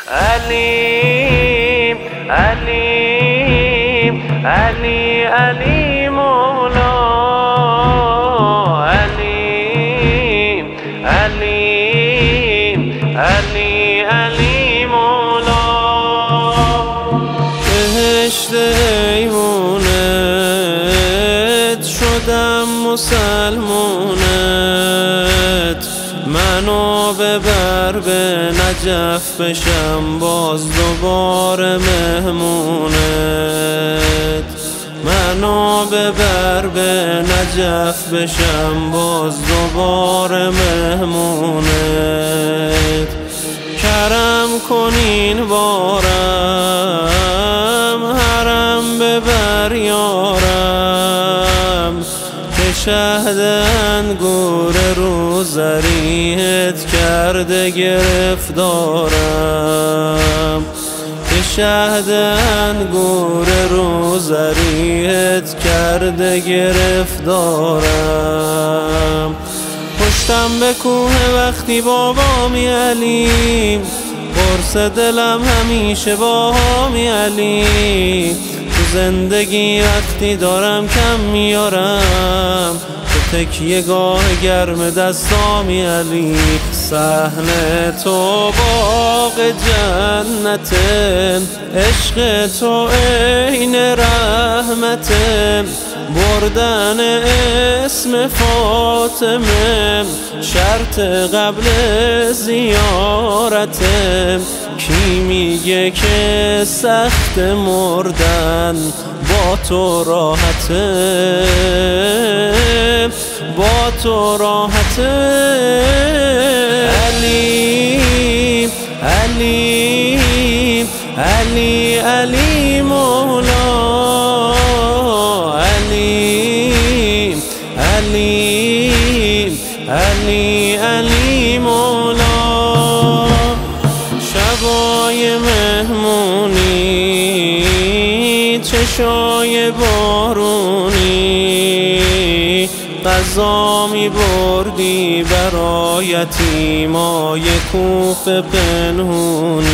علیم علیم علی علی مولا، علیم علیم علی علی مولا. بهشت ایوونت شدم مسلمونت، منو ببر به نجف بشم باز دوباره مهمونت، منو ببر به نجف بشم باز دوباره مهمونت. کرم کنین بارم حرم ببر یارم، که شهد انگور روزریت کرده گرفتارم، که شهد انگور روزریت کرده گرفتارم. پشتم به کوه وقتی بابامی علیم، قرص دلم همیشه باهامی علی. تو زندگی وقتی دارم کم میارم، تو تکیه گاه گرم دستامی علی. صحن تو باغ جنته، عشق تو عین رحمته، بردن اسم فاطمه شرط قبل زیارته. کی میگه که سخت مردن با تو راحته، با تو راحته. علی علی علی علی مولا، علی علی علی علی مولا. شبای مهمونی چشای بارونی، غذا می بردی برای یتیمای کوفه پنهونی،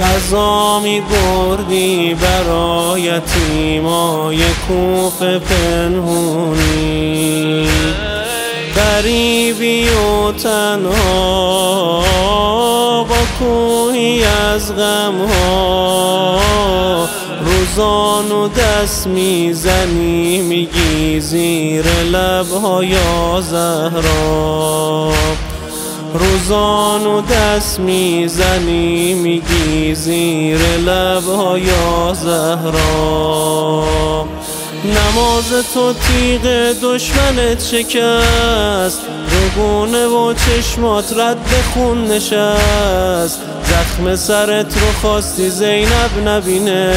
غذا می بردی برای یتیمای کوفه پنهونی. غریبی و تنها با کوهی از غمها، روزانو دست میزنی میگی زیر لبها یا زهرا، روزانو دست میزنی میگی زیر لبها یا زهرا. نماز تو تیغ دشمنت شکست، روگونه و چشمات رد خون نشست. زخم سرت رو خواستی زینب نبینه،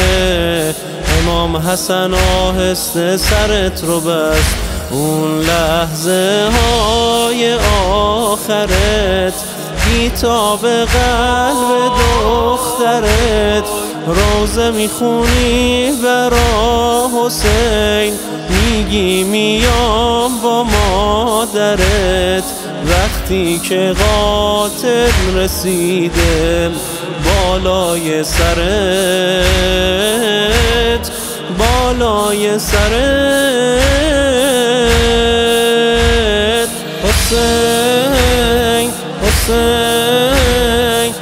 امام حسن آهسته سرت رو بست. اون لحظه های آخرت بیتاب قلب دخترت، روزه میخونی برا حسین میگی میام با مادرت. وقتی که قاتل رسیده بالای سرت، بالای سرت. حسین حسین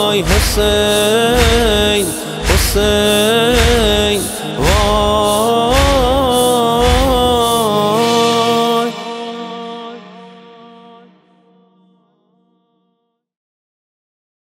وای حسین حسین